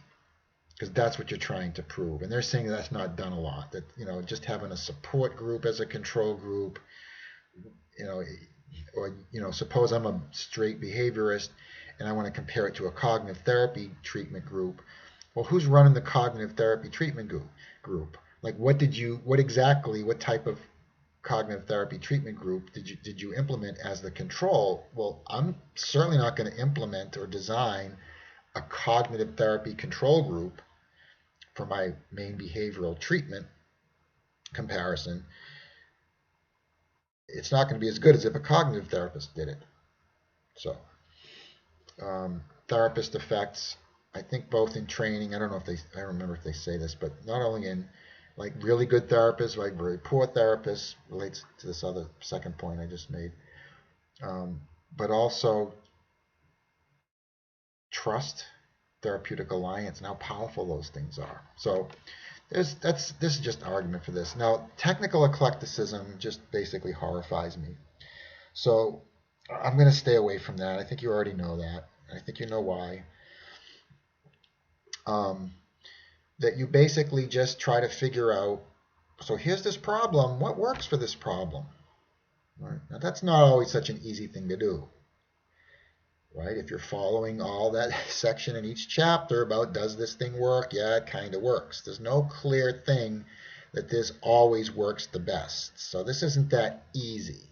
because that's what you're trying to prove. And they're saying that's not done a lot, that, you know, just having a support group as a control group, you know, or, you know, suppose I'm a straight behaviorist and I want to compare it to a cognitive therapy treatment group. Well, who's running the cognitive therapy treatment group? Like, what type of cognitive therapy treatment group did you implement as the control? Well, I'm certainly not going to implement or design a cognitive therapy control group for my main behavioral treatment comparison. It's not going to be as good as if a cognitive therapist did it. So, therapist effects, I think both in training, I don't remember if they say this, but not only in like really good therapists, like very poor therapists, relates to this other second point I just made, but also trust, therapeutic alliance, and how powerful those things are. So this is just an argument for this. Now, technical eclecticism just basically horrifies me. So I'm going to stay away from that. I think you already know that. I think you know why. That you basically just try to figure out, so here's this problem, what works for this problem? Right? Now, that's not always such an easy thing to do. Right? If you're following all that section in each chapter about does this thing work? Yeah, it kind of works. There's no clear thing that this always works the best. So this isn't that easy.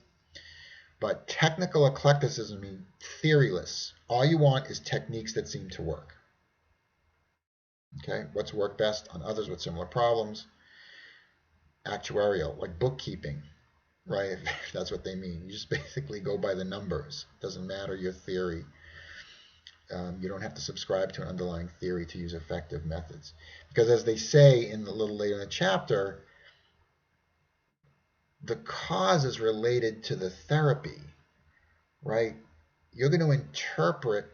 But technical eclecticism means theoryless. All you want is techniques that seem to work. Okay, what's worked best on others with similar problems? Actuarial, like bookkeeping, right? If that's what they mean. You just basically go by the numbers. It doesn't matter your theory. You don't have to subscribe to an underlying theory to use effective methods. Because as they say in a little later in the chapter, the cause is related to the therapy, right? You're going to interpret,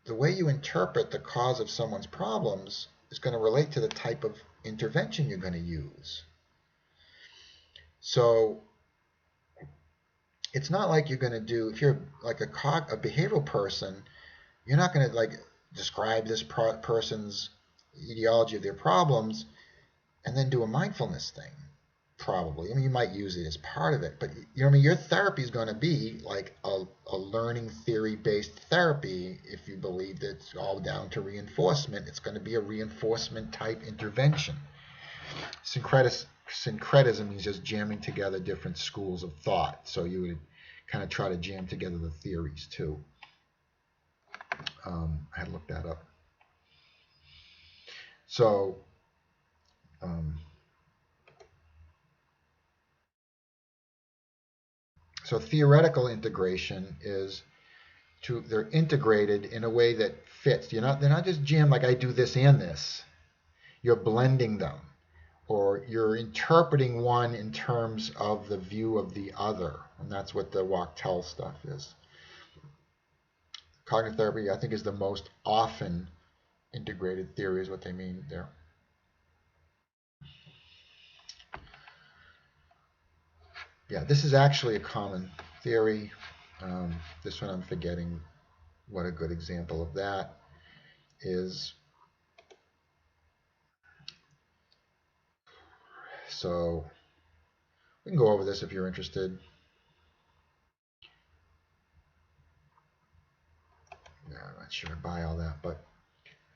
the way you interpret the cause of someone's problems is going to relate to the type of intervention you're going to use. So it's not like you're going to do, if you're like a behavioral person, you're not going to like describe this person's etiology of their problems and then do a mindfulness thing, probably. I mean, you might use it as part of it, but you know what I mean? Your therapy is going to be like a learning theory-based therapy. If you believe that it's all down to reinforcement, it's going to be a reinforcement type intervention. Syncretism means just jamming together different schools of thought. So you would kind of try to jam together the theories too. I had looked that up. So so theoretical integration is they're integrated in a way that fits. They're not just jammed like I do this and this. You're blending them, or you're interpreting one in terms of the view of the other, and that's what the Wachtell stuff is. Cognitive therapy, I think, is the most often integrated theory, is what they mean there. Yeah, this is actually a common theory. This one I'm forgetting what a good example of that is. So we can go over this if you're interested. Yeah, I'm not sure I buy all that, but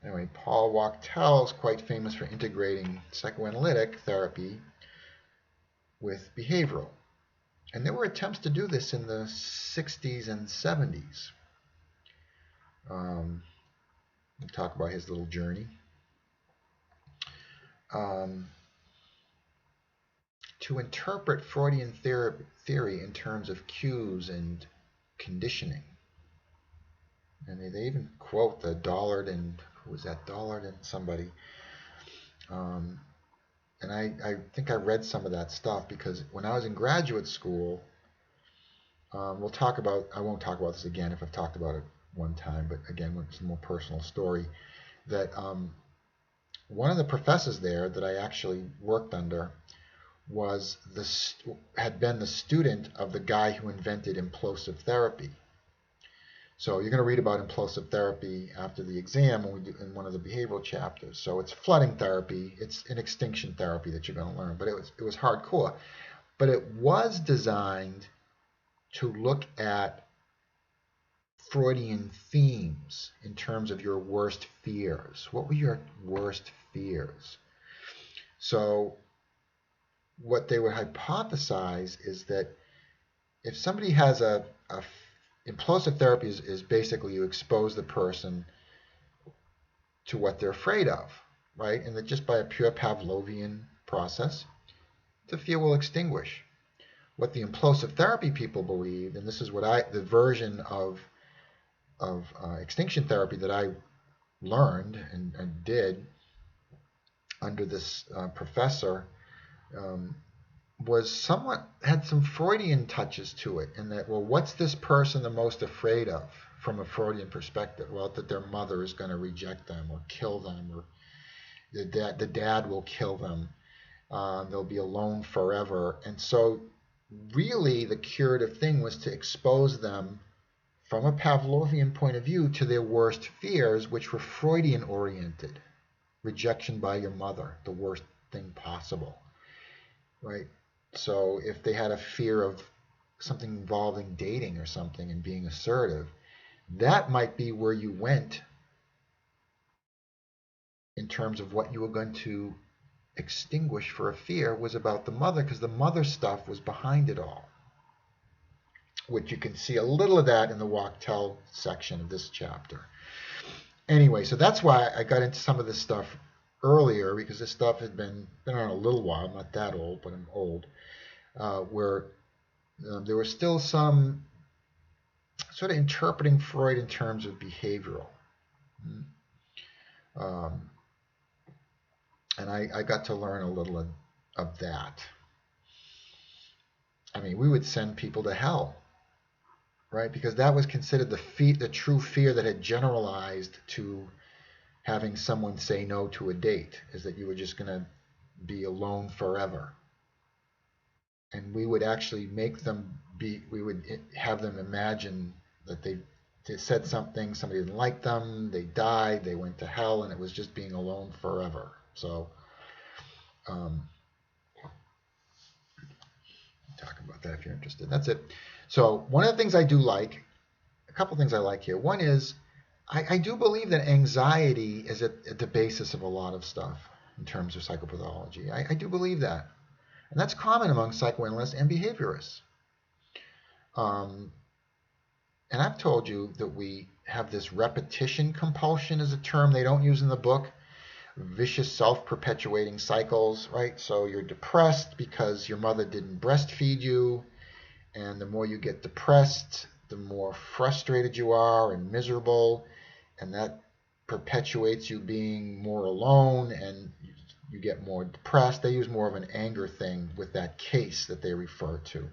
anyway, Paul Wachtell is quite famous for integrating psychoanalytic therapy with behavioral. And there were attempts to do this in the 60s and 70s. We'll talk about his little journey. To interpret Freudian theory in terms of cues and conditioning. And they even quote the Dollard and, who was that, Dollard and somebody. And I think I read some of that stuff because when I was in graduate school, I won't talk about this again if I've talked about it one time, but again, it's a more personal story, that one of the professors there that I actually worked under had been the student of the guy who invented implosive therapy. So you're going to read about implosive therapy after the exam when we do in one of the behavioral chapters. So it's flooding therapy, it's an extinction therapy that you're going to learn, but it was hardcore. But it was designed to look at Freudian themes in terms of your worst fears. What were your worst fears? So what they would hypothesize is that if somebody has a implosive therapy is basically you expose the person to what they're afraid of, right? And that just by a pure Pavlovian process, the fear will extinguish. What the implosive therapy people believed, and this is what the version of extinction therapy that I learned and did under this professor, was somewhat had some Freudian touches to it, in that, well, what's this person the most afraid of from a Freudian perspective? Well, that their mother is going to reject them or kill them, or the dad will kill them. They'll be alone forever. And so really the curative thing was to expose them from a Pavlovian point of view to their worst fears, which were Freudian oriented. Rejection by your mother, the worst thing possible, right? So if they had a fear of something involving dating or something and being assertive, that might be where you went in terms of what you were going to extinguish for a fear, was about the mother, because the mother stuff was behind it all, which you can see a little of that in the Walk-Tell section of this chapter. Anyway, so that's why I got into some of this stuff earlier, because this stuff had been around a little while. I'm not that old, but I'm old. Where there was still some sort of interpreting Freud in terms of behavioral. And I got to learn a little of that. I mean, we would send people to hell, right? Because that was considered the true fear that had generalized to having someone say no to a date, is that you were just going to be alone forever. And we would actually make them we would have them imagine that they said something, somebody didn't like them, they died, they went to hell, and it was just being alone forever. So, talk about that if you're interested. That's it. So one of the things I do like, a couple things I like here. One is, I do believe that anxiety is at the basis of a lot of stuff in terms of psychopathology. I do believe that. And that's common among psychoanalysts and behaviorists. And I've told you that we have this repetition compulsion, as a term they don't use in the book. Vicious self-perpetuating cycles, right? So you're depressed because your mother didn't breastfeed you, and the more you get depressed, the more frustrated you are and miserable, and that perpetuates you being more alone, and you get more depressed. They use more of an anger thing with that case that they refer to.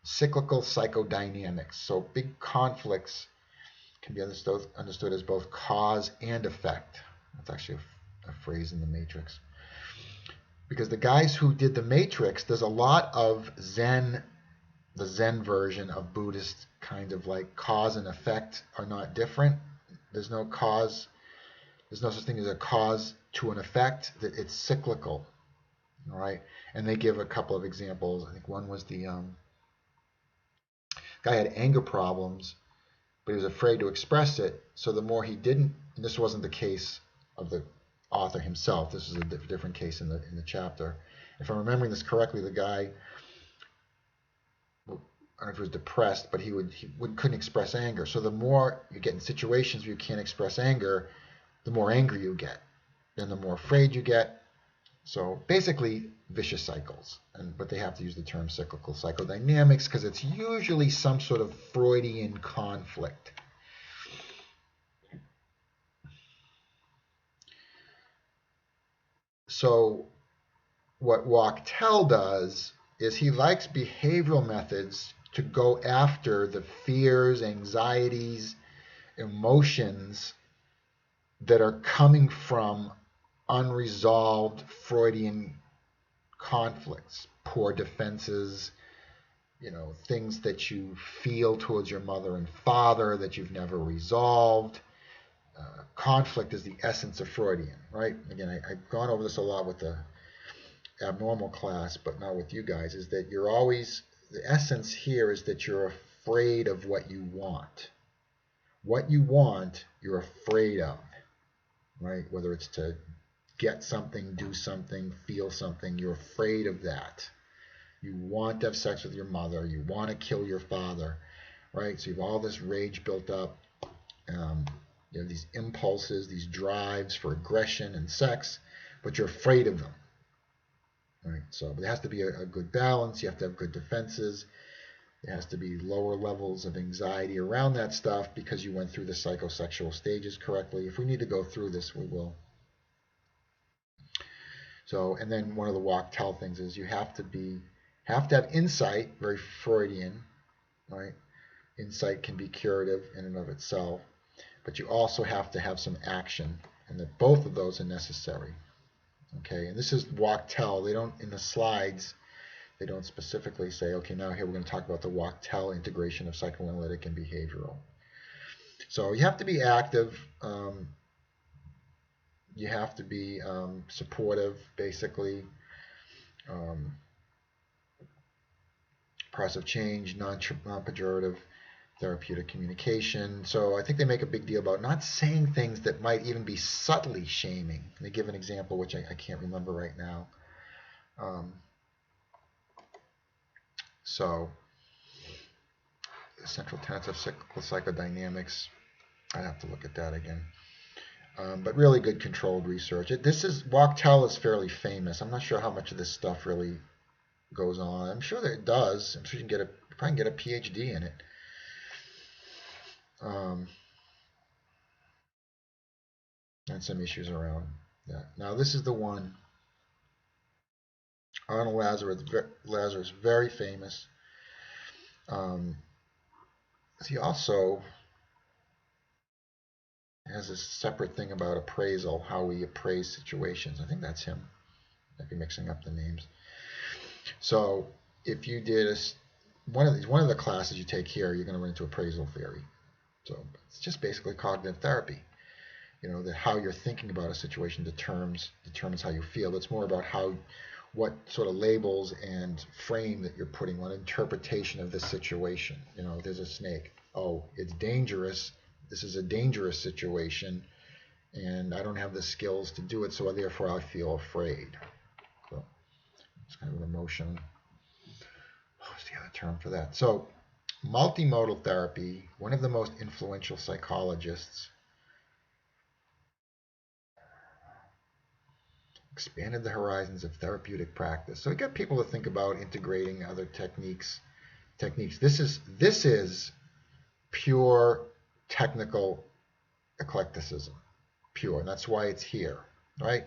Cyclical psychodynamics. So big conflicts can be understood as both cause and effect. That's actually a phrase in the Matrix. Because the guys who did the Matrix, there's a lot of Zen, the Zen version of Buddhist kind of like cause and effect are not different. There's no cause, there's no such thing as a cause to an effect. It's cyclical, all right? And they give a couple of examples. I think one was the guy had anger problems, but he was afraid to express it. So the more he didn't, and this wasn't the case of the author himself. This is a different case in the chapter. If I'm remembering this correctly, the guy, I don't know if he was depressed, but he couldn't express anger. So the more you get in situations where you can't express anger, the more angry you get. Then the more afraid you get. So basically vicious cycles. But they have to use the term cyclical psychodynamics because it's usually some sort of Freudian conflict. So what Walk-Tell does is he likes behavioral methods to go after the fears, anxieties, emotions that are coming from unresolved Freudian conflicts, poor defenses, things that you feel towards your mother and father that you've never resolved. Conflict is the essence of Freudian, right? Again, I've gone over this a lot with the abnormal class, but not with you guys, is that you're always, the essence here is that you're afraid of what you want. What you want, you're afraid of, right? Whether it's to get something, do something, feel something. You're afraid of that. You want to have sex with your mother. You want to kill your father, right? So you have all this rage built up. You have these impulses, these drives for aggression and sex, but you're afraid of them. Right? So there has to be a good balance. You have to have good defenses. There has to be lower levels of anxiety around that stuff because you went through the psychosexual stages correctly. If we need to go through this, we will. So, and then one of the walk-tell things is you have to have insight, very Freudian, right? Insight can be curative in and of itself, but you also have to have some action, and that both of those are necessary. Okay, and this is walk-tell. They don't, in the slides, they don't specifically say, okay, now here we're going to talk about the walk-tell integration of psychoanalytic and behavioral. So you have to be active. You have to be supportive, basically. Process of change, non-pejorative, therapeutic communication. So I think they make a big deal about not saying things that might even be subtly shaming. And they give an example, which I can't remember right now. So the central tenets of cyclical psychodynamics, I'd have to look at that again. But really good controlled research. Walk-tell is fairly famous. I'm not sure how much of this stuff really goes on. I'm sure that it does. I'm sure you can probably get a PhD in it. And some issues around that. Now this is the one. Arnold Lazarus, very famous. He also has a separate thing about appraisal, how we appraise situations. I think that's him. I'd be mixing up the names. So if you did one of the classes you take here, you're going to run into appraisal theory. So it's just basically cognitive therapy. You know, that how you're thinking about a situation determines how you feel. It's more about what sort of labels and frame that you're putting on interpretation of the situation. You know, there's a snake. Oh, it's dangerous. This is a dangerous situation, and I don't have the skills to do it, so therefore I feel afraid. So it's kind of an emotion. What's the other term for that? So multimodal therapy, one of the most influential psychologists, expanded the horizons of therapeutic practice. So it got people to think about integrating other techniques. This is pure technical eclecticism, pure. And that's why it's here, right?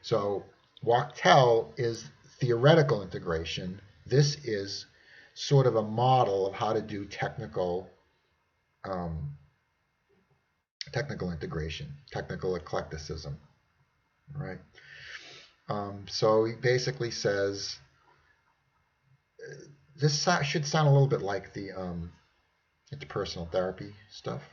So walk-tell is theoretical integration. This is sort of a model of how to do technical integration, technical eclecticism, right? So he basically says this should sound a little bit like the interpersonal therapy stuff.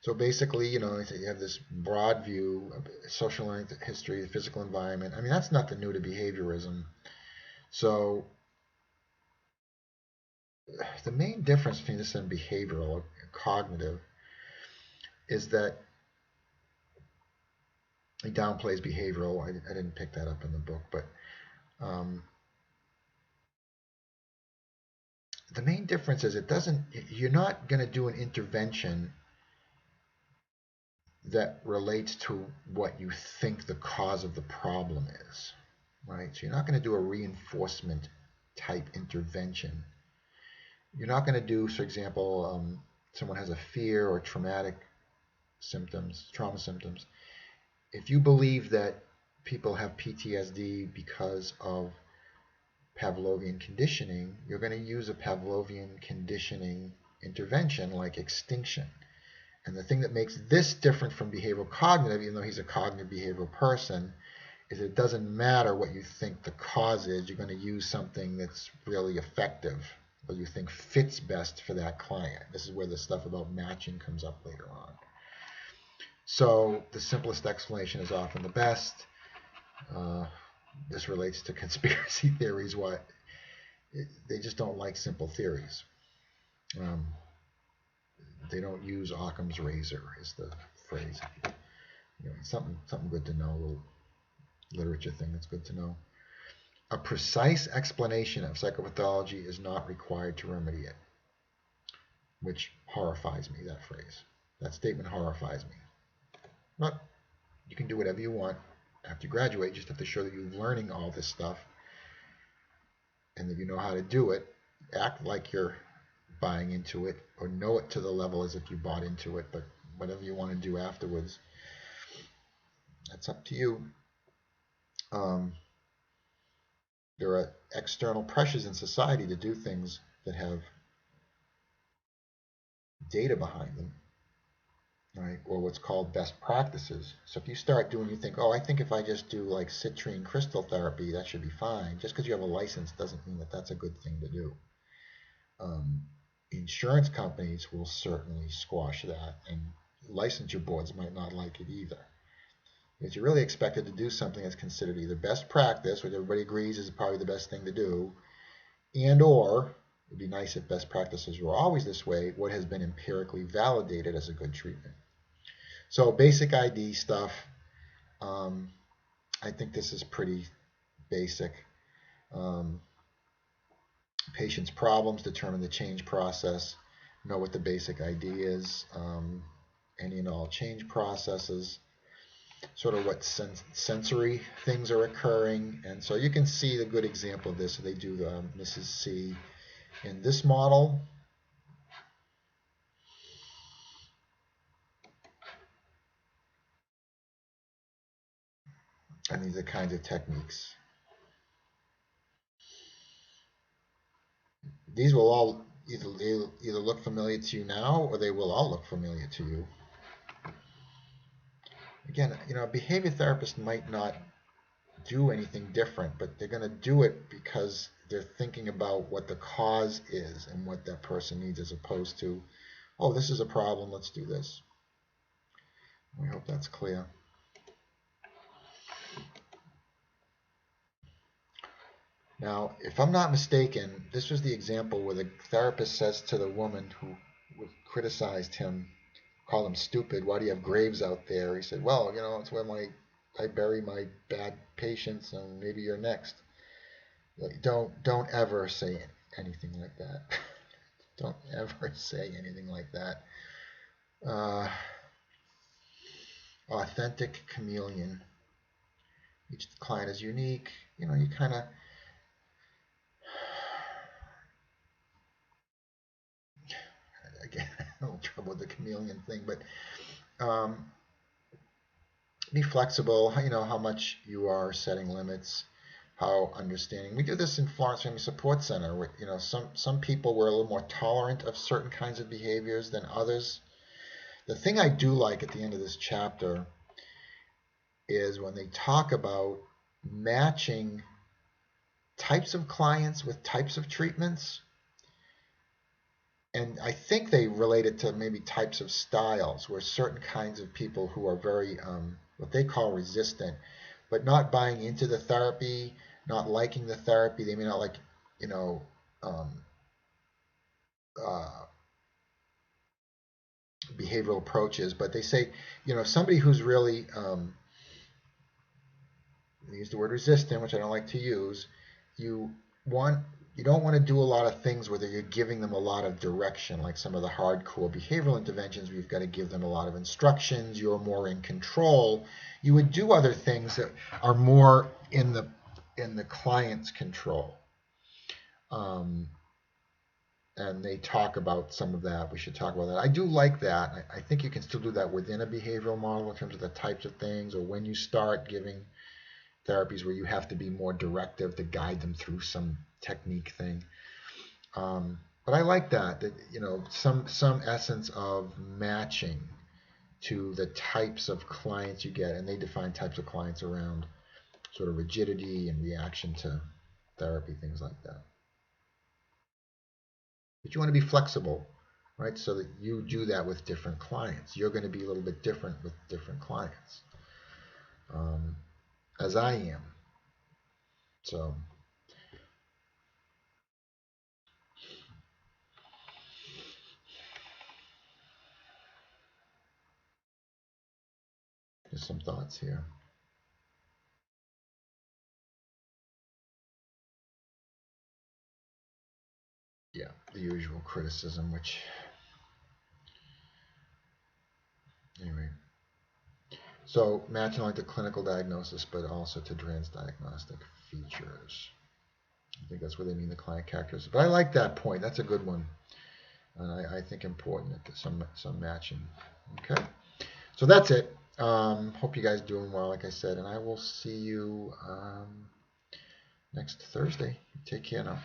So basically, you know, you have this broad view of social history, the physical environment. I mean, that's nothing new to behaviorism. So the main difference between this and behavioral or cognitive is that he downplays behavioral. I didn't pick that up in the book, but the main difference is you're not going to do an intervention that relates to what you think the cause of the problem is, right? So you're not going to do a reinforcement type intervention. You're not going to do, for example, someone has a fear or trauma symptoms. If you believe that people have PTSD because of Pavlovian conditioning, you're going to use a Pavlovian conditioning intervention like extinction. And the thing that makes this different from behavioral cognitive, even though he's a cognitive behavioral person, is it doesn't matter what you think the cause is. You're going to use something that's really effective or you think fits best for that client. This is where the stuff about matching comes up later on. So the simplest explanation is often the best. This relates to conspiracy theories. They just don't like simple theories. They don't use Occam's razor, is the phrase. Something good to know, a little literature thing that's good to know. A precise explanation of psychopathology is not required to remedy it, which horrifies me, that phrase. That statement horrifies me. But you can do whatever you want after you graduate. You just have to show that you're learning all this stuff and that you know how to do it. Act like you're buying into it, or know it to the level as if you bought into it. But whatever you want to do afterwards, that's up to you. There are external pressures in society to do things that have data behind them, right? Or what's called best practices. So if you start doing, you think, oh, I think if I just do like citrine crystal therapy, that should be fine. Just because you have a license doesn't mean that that's a good thing to do. Insurance companies will certainly squash that, and licensure boards might not like it either. Because you're really expected to do something that's considered either best practice, which everybody agrees is probably the best thing to do, and or, it'd be nice if best practices were always this way, what has been empirically validated as a good treatment. So basic ID stuff, I think this is pretty basic. Patient's problems determine the change process. Know what the basic ID is. Any and all change processes. Sort of what sensory things are occurring. And so you can see the good example of this. So they do the Mrs. C in this model. And these are kinds of techniques. These will all either look familiar to you now, or they will all look familiar to you. Again, a behavior therapist might not do anything different, but they're going to do it because they're thinking about what the cause is and what that person needs, as opposed to, oh, this is a problem, let's do this. We hope that's clear. Now, if I'm not mistaken, this was the example where the therapist says to the woman who criticized him, called him stupid, why do you have graves out there? He said, well, it's where I bury my bad patients, and maybe you're next. Don't ever say anything like that. Don't ever say anything like that. Authentic chameleon. Each client is unique. You kind of again, a little trouble with the chameleon thing, but be flexible. How much you are setting limits, how understanding. We do this in Florence Family Support Center. Where, some people were a little more tolerant of certain kinds of behaviors than others. The thing I do like at the end of this chapter is when they talk about matching types of clients with types of treatments. And I think they relate it to maybe types of styles, where certain kinds of people who are very, what they call resistant, but not buying into the therapy, not liking the therapy. They may not like, behavioral approaches, but they say, somebody who's really, use the word resistant, which I don't like to use, you don't want to do a lot of things where you're giving them a lot of direction, like some of the hardcore behavioral interventions where you've got to give them a lot of instructions, you're more in control. You would do other things that are more in the client's control. And they talk about some of that. We should talk about that. I do like that. I think you can still do that within a behavioral model in terms of the types of things, or when you start giving therapies where you have to be more directive to guide them through some technique thing. But I like that some essence of matching to the types of clients you get, and they define types of clients around sort of rigidity and reaction to therapy, things like that. But you want to be flexible, right? So that you do that with different clients. You're going to be a little bit different with different clients, as I am. So Just some thoughts here. Yeah, the usual criticism, which, anyway. So matching like the clinical diagnosis, but also to Drand's diagnostic features. I think that's what they mean, the client characteristics. But I like that point. That's a good one. And I think important that some matching. Okay. So that's it. Hope you guys are doing well, like I said. And I will see you next Thursday. Take care now.